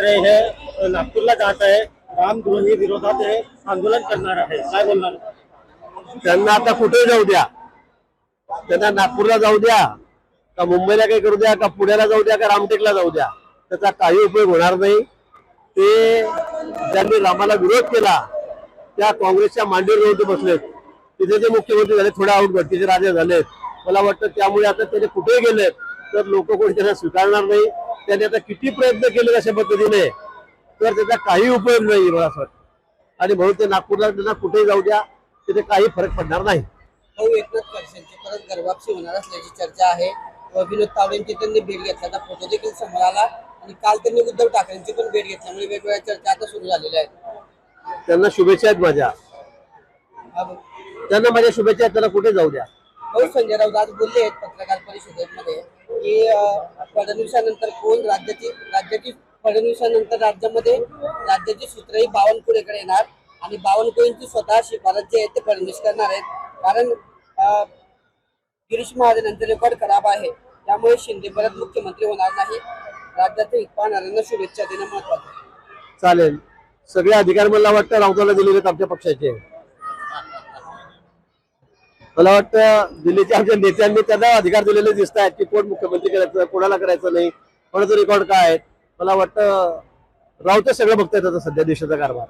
हे नागपूरला जात आहे, रामद्रोही विरोधात हे आंदोलन करणार आहे, काय बोलणार? त्यांना आता कुठे जाऊ द्या, त्यांना नागपूरला जाऊ द्या का मुंबईला काही करू द्या का पुण्याला जाऊ द्या का रामटेकला जाऊ द्या, त्याचा काही उपयोग होणार नाही. ते ज्यांनी रामाला विरोध केला त्या काँग्रेसच्या मांडीवर येऊन ते बसलेत, तिथे ते मुख्यमंत्री झाले, थोड्या आउटगटचे राजे झालेत. मला वाटतं त्यामुळे आता ते कुठे गेलेत तर लोक कोणी त्यांना स्वीकारणार नाही. त्यांनी आता किती प्रयत्न केले अशा पद्धतीने, तर त्याचा काही उपयोग नाही मला असं वाटतं. आणि म्हणून ते नागपूरला त्यांना कुठेही जाऊ द्या, तिथे काही फरक पडणार नाही. एकनाथ खडसेंची परत गर्भवापसी होणार असल्याची चर्चा आहे. विनोद तावडेंची त्यांनी भेट घेतल्याचा फोटो देखील समोर आला आणि काल त्यांनी उद्धव ठाकरेंची पण भेट घेतल्यामुळे वेगवेगळ्या चर्चा आता सुरू झालेल्या आहेत. त्यांना शुभेच्छा आहेत माझ्या, त्यांना माझ्या शुभेच्छा आहेत, त्यांना कुठे जाऊ द्या. भाऊ संजय राऊत आज बोलले आहेत पत्रकार परिषदेमध्ये की फडणवीसानंतर कोण राज्याची फडणवीसानंतर राज्याची सूत्रही बावनकुळेकडे येणार आणि बावनकुळेंची स्वतः शिफारस जी आहे ते फडणवीस करणार आहेत. कारण गिरीश महाजन यांचे रेकॉर्ड खराब आहे, त्यामुळे शिंदे परत मुख्यमंत्री होणार नाही. राज्यातील हित पाहणाऱ्यांना शुभेच्छा देणं महत्वाचं आहे. चालेल, सगळे अधिकार मला वाटतं राऊताला दिलेले आहेत आमच्या पक्षाचे. मला वाटतं दिल्लीच्या आमच्या नेत्यांनी त्यांना अधिकार दिलेले दिसत आहेत की कोण मुख्यमंत्री करायचं, कोणाला करायचं नाही, कोणाचं रेकॉर्ड काय आहे. मला वाटतं राऊत सगळं बघतायत आता सध्या देशाचा कारभार.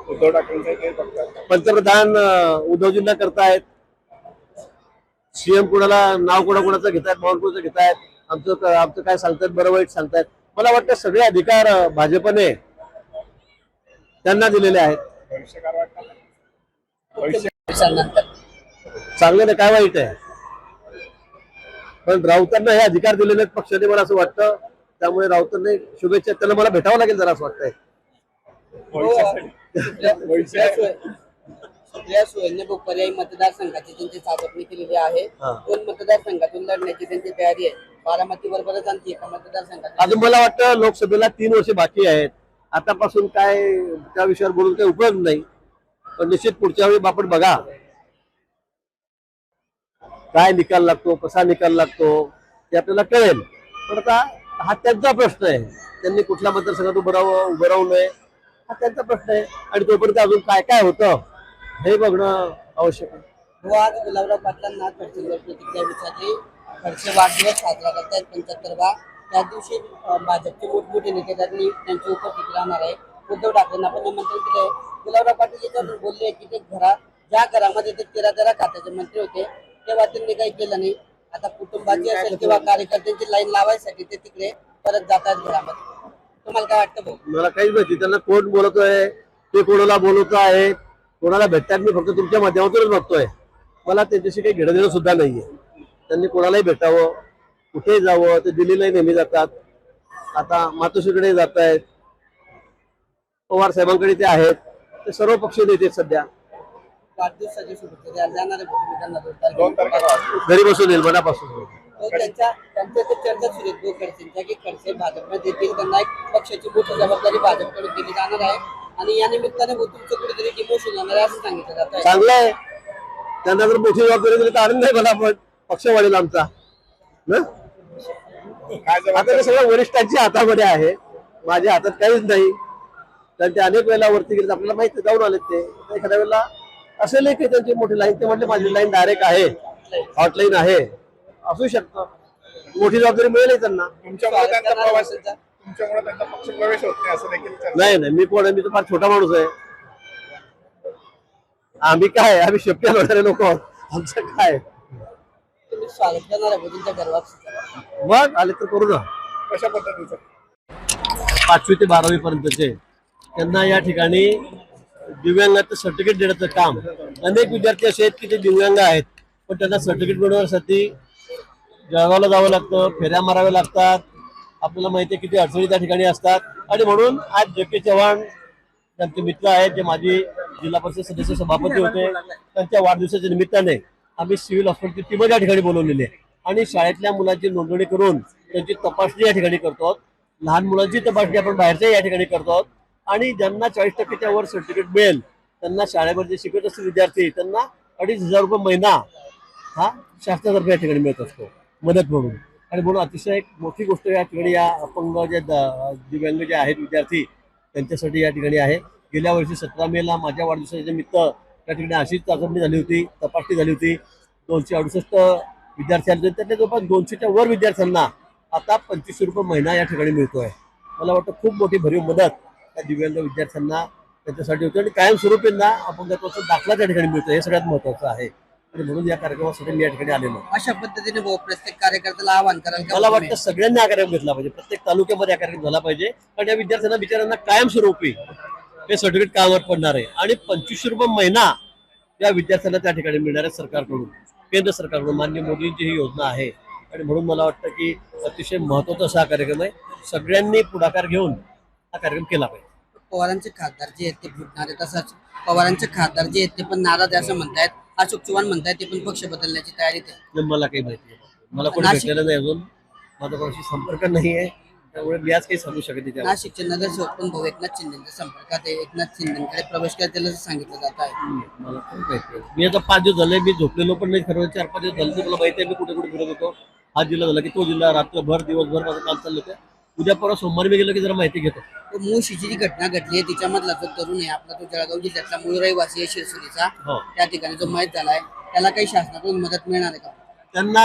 उद्धव ठाकरे पंतप्रधान उद्धवजींना करतायत, सीएम कोणाला नाव कोणाचं घेतायत, बावनकुळेचं घेतायत, आमचं काय सांगतायत, बरं वाईट सांगतायत. मला वाटतं सगळे अधिकार भाजपने त्यांना दिलेले आहेत. चांगलं नाही, काय वाईट आहे, पण राऊतांना हे अधिकार दिलेले आहेत पक्षाने, मला असं वाटतं. त्यामुळे राऊतांनी शुभेच्छा, त्यांना मला भेटावं लागेल जरा असं वाटतंय. सुप्रिया सुळेंनी पर्यायी मतदारसंघाची त्यांची चाचपणी केलेली आहे. दोन मतदारसंघातून लढण्याची त्यांची तयारी आहे. बारामती बरोबरच आणखी एका मतदारसंघात. अजून मला वाटतं लोकसभेला 3 वर्ष बाकी आहेत. आतापासून काय त्या विषयावर बोलून काही उपयोग नाही, पण निश्चित पुढच्या वेळी आपण बघा काय निकाल लागतो, कसा निकाल लागतो ते आपल्याला कळेल. पण आता हा त्यांचा प्रश्न आहे, त्यांनी कुठल्या मतदारसंघात उभं राहू नये हा त्यांचा प्रश्न आहे. आणि तोपर्यंत अजून काय काय होतं हे बघणं आवश्यक आहे. आज गुलाबराव पाटलांना खडसेंवर प्रतिक्रिया विचारली. खडसे वाढदिवस साजरा करतायत 75वा. त्या दिवशी भाजपचे मोठमोठे नेते त्यांची उपस्थिती राहणार आहे. उद्धव ठाकरेंना पण निमंत्रण दिले. गुलाबराव पाटील याच्यावर बोलले की ते ज्या घरामध्ये ते 13 खात्याचे मंत्री होते तेव्हा त्यांनी काही केलं नाही. आता कुटुंबाची असेल किंवा कार्यकर्त्यांची लाईन लावायसाठी ते तिकडे परत जातात घरामध्ये. तुम्हाला काय वाटतं भाऊ? मला काहीच माहिती त्यांना कोण बोलतोय, ते कोणाला बोलवत आहे, कोणाला भेटतात मी फक्त तुमच्या माध्यमातूनच बघतोय. मला त्याच्याशी काही घेणं देणं सुद्धा नाहीये. त्यांनी कोणालाही भेटावं, कुठेही जावं. ते दिल्लीलाही नेहमी जातात, आता मातोश्रीकडे जात आहेत, पवार साहेबांकडे ते आहेत. ते सर्व पक्ष नेते सध्या वाढदिवसाची शुभेच्छा द्यायला जाणार घरी बसून येईल मनापासून. त्यांच्या चर्चा सुरू आहेत खडसेंच्या की खडसे भाजपमध्ये देतील, त्यांना एक पक्षाची मोठी जबाबदारी भाजपकडून दिली जाणार आहे आणि या निमित्ताने तुमचं कुठेतरी डिमोशन होणार आहे असं सांगितलं जात आहे. चांगलं आहे, त्यांना जर मोठी जबाबदारी दिली तर आनंद आहे मला. पण पक्ष वाढेल आमचा. आता ते सगळं वरिष्ठांच्या हातामध्ये आहे, माझ्या हातात काहीच नाही. कारण ते अनेक वेळेला वरती गेले, आपल्याला माहिती जाऊन आलेत. ते एखाद्या वेळेला असेल की त्यांची मोठी लाईन, ते म्हटले माझी लाईन डायरेक्ट आहे, हॉटलाईन आहे, असू शकतं. मोठी जबाबदारी मिळेल त्यांना. नाही नाही, मी कोण आहे? मी तर फार छोटा माणूस आहे. आम्ही काय, आम्ही शक्य होणारे लोक आहोत. आमचं काय स्वागत करणार आहे तुमच्या गर्भवापसीचं. मग आले तर करू ना. कशा पद्धतीचं? 5वी ते 12वी पर्यंतचे त्यांना या ठिकाणी दिव्यांगाचं सर्टिफिकेट देण्याचं काम. अनेक विद्यार्थी असे आहेत की ते दिव्यांग आहेत, पण त्यांना सर्टिफिकेट मिळवण्यासाठी जळगावला जावं लागतं, फेऱ्या माराव्या लागतात. आपल्याला माहिती आहे किती अडचणी त्या ठिकाणी असतात. आणि म्हणून आज जे.के. चव्हाण त्यांचे मित्र आहेत, जे माजी जिल्हा परिषद सदस्य सभापती होते, त्यांच्या वाढदिवसाच्या निमित्ताने आम्ही सिव्हिल हॉस्पिटलची टीम या ठिकाणी बोलवलेली आहे आणि शाळेतल्या मुलांची नोंदणी करून त्यांची तपासणी या ठिकाणी करतो. लहान मुलांची तपासणी आपण बाहेरच्या या ठिकाणी करतो. आणि ज्यांना 40% वर सर्टिफिकेट मिळेल त्यांना शाळेमध्ये जे शिकत असतील विद्यार्थी त्यांना 2,500 रुपये महिना हा शासनातर्फे या ठिकाणी मिळत असतो मदत म्हणून. आणि म्हणून अतिशय एक मोठी गोष्ट या ठिकाणी या अपंग जे दिव्यांग जे आहेत विद्यार्थी त्यांच्यासाठी या ठिकाणी आहे. गेल्या वर्षी 17 मेला माझ्या वाढदिवसाच्या निमित्त त्या ठिकाणी अशीच चाचणी झाली होती, तपासणी झाली होती. 268 विद्यार्थी आले होते. त्यातल्या जवळपास 200च्या वर विद्यार्थ्यांना आता 2500 रुपये महिना या ठिकाणी मिळतोय. मला वाटतं खूप मोठी भरीव मदत त्या दिव्यांग विद्यार्थ्यांना त्यांच्यासाठी होते आणि कायमस्वरूपींना अपंगत्वाचा दाखला त्या ठिकाणी मिळतो. हे सगळ्यात महत्त्वाचं आहे आणि म्हणून या कार्यक्रमासाठी मी या ठिकाणी आलेलो. अशा पद्धतीने भाऊ प्रत्येक कार्यकर्त्याला आवाहन कराल का? मला वाटतं सगळ्यांनी हा कार्यक्रम घेतला पाहिजे. प्रत्येक तालुक्यामध्ये हा कार्यक्रम झाला पाहिजे. कारण या विद्यार्थ्यांना बिचाऱ्यांना कायमस्वरूपी हे सर्टिफिकेट कामावर पडणार आहे आणि 2500 रुपये महिना या विद्यार्थ्यांना त्या ठिकाणी मिळणार आहे सरकारकडून, केंद्र सरकारकडून. माननीय मोदींची ही योजना आहे आणि म्हणून मला वाटतं की अतिशय महत्त्वाचा असा हा कार्यक्रम आहे. सगळ्यांनी पुढाकार घेऊन हा कार्यक्रम केला पाहिजे. पवारांचे खासदार जे आहेत ते फुटणार आहे, तसंच पवारांचे खासदार जे आहेत ते पण नाराज आहे असं म्हणतायत. अशोक चव्हाण म्हणतायत ते पण पक्ष बदलण्याची तयारीत आहे. मला काही माहिती नाही, मला कोणी भेटलेलं नाही अजून, माझा कोणाशी संपर्क नाही आहे, त्यामुळे मी आज काही सांगू शकत नाही. नाशिकचे नगरसेवक पण भाऊ एकनाथ शिंदेच्या संपर्कात आहे. एकनाथ शिंदेकडे प्रवेश करायला सांगितलं जात आहे. मला काही माहिती नाही. मी आता 5 दिवस झाले, मी झोपलेलो पण नाही. खरं 4-5 दिवस झाले मला माहिती आहे मी कुठे कुठे फिरत होतो. हा जिल्हा झाला की तो जिल्हा, रात्रभर दिवसभर माझं काम चाललं होतं. उद्या परवा सोमवारी मी गेलो की जरा माहिती घेतो. मुळशीची जी घटना घडली आहे तिच्यामधला जो तरुण आहे आपला, तो जळगाव जिल्ह्यातला मूळ रहिवासी आहे शिरसोलीचा, त्या ठिकाणी जो मयत झालाय, त्याला काही शासनाकडून मदत मिळणार आहे का? त्यांना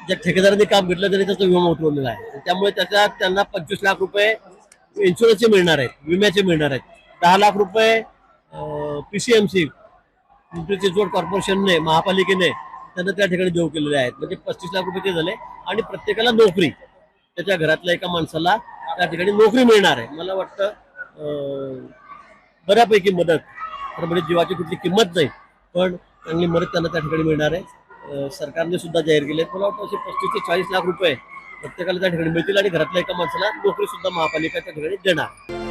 ज्या ठेकेदारांनी काम घेतलं त्यांनी त्याचा विमा उठवलेला आहे. त्यामुळे त्यांना 25 लाख रुपये इन्शुरन्सचे मिळणार आहेत, विम्याचे मिळणार आहेत. 10 लाख रुपये PCMC पिंपरी चिंचवड कॉर्पोरेशनने, महापालिकेने त्यांना त्या ठिकाणी देऊ केलेले आहेत. म्हणजे 35 लाख रुपये ते झाले आणि प्रत्येकाला नोकरी, त्याच्या घरातल्या एका माणसाला त्या ठिकाणी नोकरी मिळणार आहे. मला वाटतं बऱ्यापैकी मदत, तर म्हणजे जीवाची कुठली किंमत नाही पण चांगली मदत त्यांना त्या ठिकाणी मिळणार आहे. सरकारने सुद्धा जाहीर केले. मला वाटतं असे 35 ते 40 लाख रुपये प्रत्येकाला त्या ठिकाणी मिळतील आणि घरातल्या एका माणसाला नोकरी सुद्धा महापालिका त्या ठिकाणी देणार.